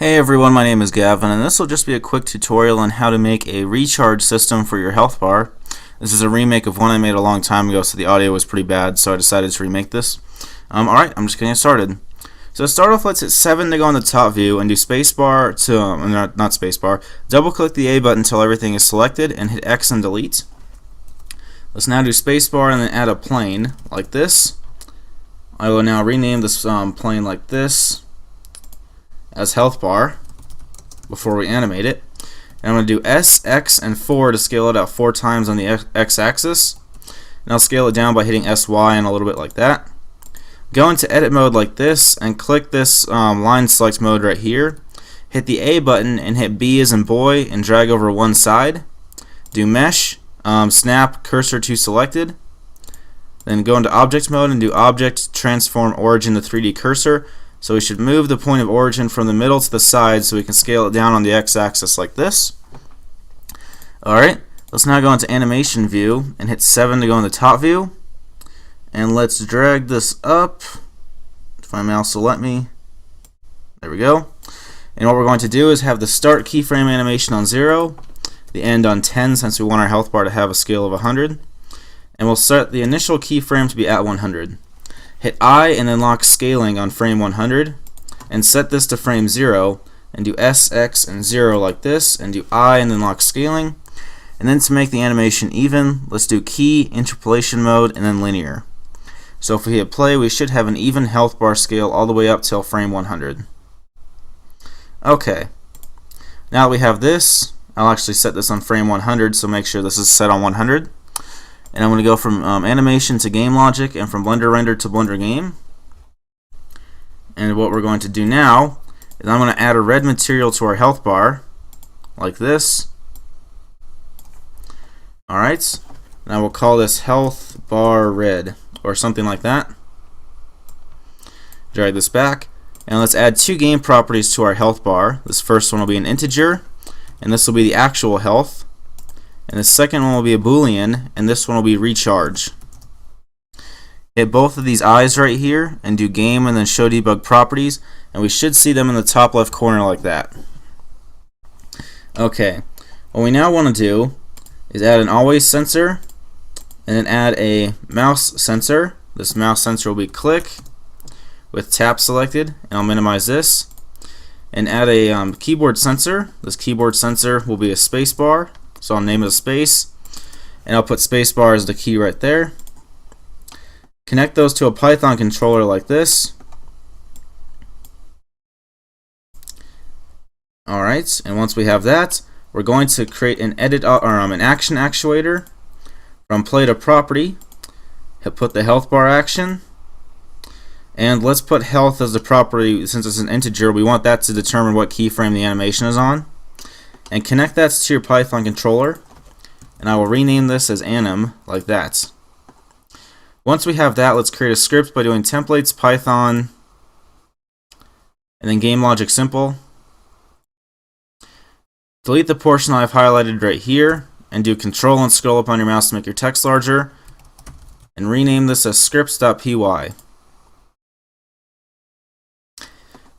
Hey everyone, my name is Gavin, and this will just be a quick tutorial on how to make a recharge system for your health bar. This is a remake of one I made a long time ago, so the audio was pretty bad, so I decided to remake this. Alright, I'm just getting started. So to start off, let's hit 7 to go in the top view, and do spacebar to, not spacebar, double click the A button until everything is selected, and hit X and delete. Let's now do spacebar and then add a plane, like this. I will now rename this plane like this, as health bar before we animate it. And I'm going to do S, X, and 4 to scale it out 4 times on the X-axis. And I'll scale it down by hitting SY and a little bit like that. Go into edit mode like this and click this line select mode right here. Hit the A button and hit B as in boy and drag over one side. Do mesh, snap cursor to selected. Then go into object mode and do object transform origin to 3D cursor. So we should move the point of origin from the middle to the side so we can scale it down on the X-axis like this. Alright, let's now go into animation view and hit 7 to go in the top view. And let's drag this up. If my mouse will let me. There we go. And what we're going to do is have the start keyframe animation on 0, the end on 10 since we want our health bar to have a scale of 100. And we'll set the initial keyframe to be at 100. Hit I and then lock scaling on frame 100 and set this to frame 0 and do S, X, and 0 like this and do I and then lock scaling. And then to make the animation even, let's do key, interpolation mode, and then linear. So if we hit play, we should have an even health bar scale all the way up till frame 100. Okay, now that we have this, I'll actually set this on frame 100, so make sure this is set on 100. And I'm going to go from animation to game logic and from Blender render to Blender game. And what we're going to do now is I'm going to add a red material to our health bar like this. Alright, and I will call this health bar red or something like that. Drag this back and let's add 2 game properties to our health bar. This first one will be an integer and this will be the actual health. And the second one will be a boolean, and this one will be recharge. Hit both of these eyes right here and do game and then show debug properties, and we should see them in the top left corner like that. Okay, what we now want to do is add an always sensor and then add a mouse sensor. This mouse sensor will be click with tap selected, and I'll minimize this. And add a keyboard sensor. This keyboard sensor will be a space bar. So I'll name it a space, and I'll put spacebar as the key right there. Connect those to a Python controller like this. Alright, and once we have that, we're going to create an an action actuator from play to property. Put the health bar action, and let's put health as the property. Since it's an integer, we want that to determine what keyframe the animation is on. And connect that to your Python controller, and I will rename this as anim like that. Once we have that, let's create a script by doing templates Python and then game logic simple. Delete the portion I've highlighted right here and do control and scroll up on your mouse to make your text larger and rename this as scripts.py.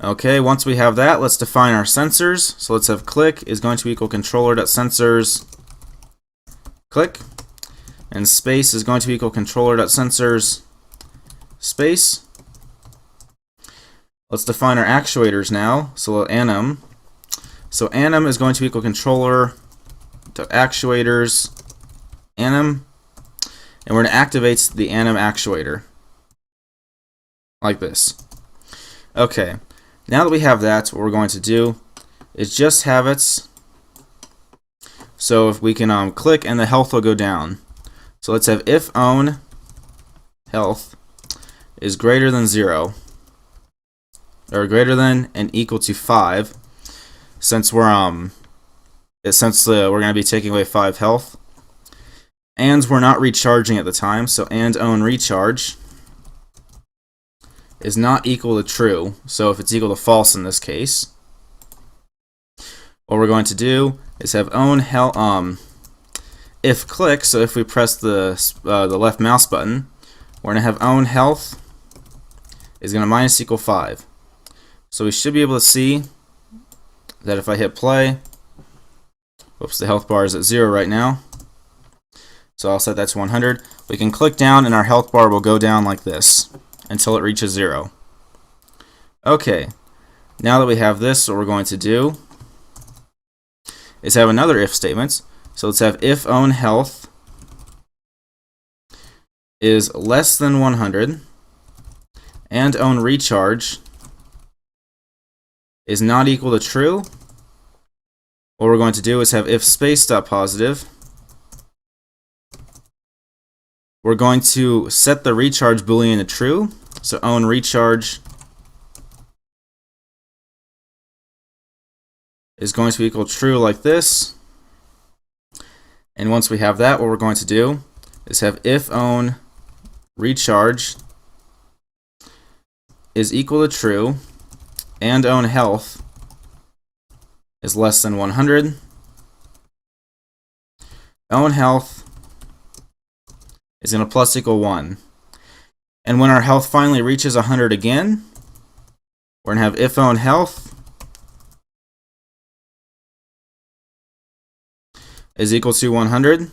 Okay, once we have that, let's define our sensors. So let's have click is going to equal controller.sensors click, and space is going to equal controller.sensors space. Let's define our actuators now. So anim. So anim is going to equal controller.actuators anim, and we're going to activate the anim actuator like this. Okay. Now that we have that, what we're going to do is just have it so if we can click and the health will go down. So let's have if own health is greater than 0 or greater than and equal to 5, since we're going to be taking away 5 health, and we're not recharging at the time. So and own recharge is not equal to true, so if it's equal to false in this case, what we're going to do is have own if click. So if we press the left mouse button, we're going to have own health is going to minus equal 5. So we should be able to see that if I hit play, whoops, the health bar is at 0 right now. So I'll set that to 100. We can click down and our health bar will go down like this until it reaches 0. Okay, now that we have this, what we're going to do is have another if statement. So let's have if own health is less than 100 and own recharge is not equal to true. What we're going to do is have if space dot positive. We're going to set the recharge boolean to true. So own recharge is going to be equal to true like this. And once we have that, what we're going to do is have if own recharge is equal to true and own health is less than 100. Own health is going to plus equal 1. And when our health finally reaches 100 again, we're going to have if own health is equal to 100.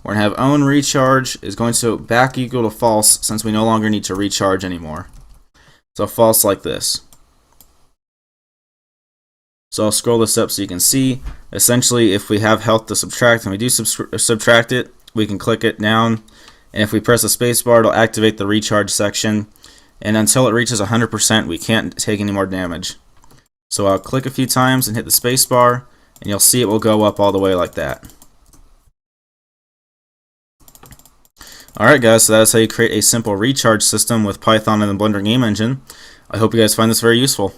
We're going to have own recharge is going to back equal to false since we no longer need to recharge anymore. So false like this. So I'll scroll this up so you can see. Essentially, if we have health to subtract and we do subtract it, we can click it down. And if we press the space bar, it'll activate the recharge section. And until it reaches 100%, we can't take any more damage. So I'll click a few times and hit the space bar, and you'll see it will go up all the way like that. Alright guys, so that's how you create a simple recharge system with Python and the Blender game engine. I hope you guys find this very useful.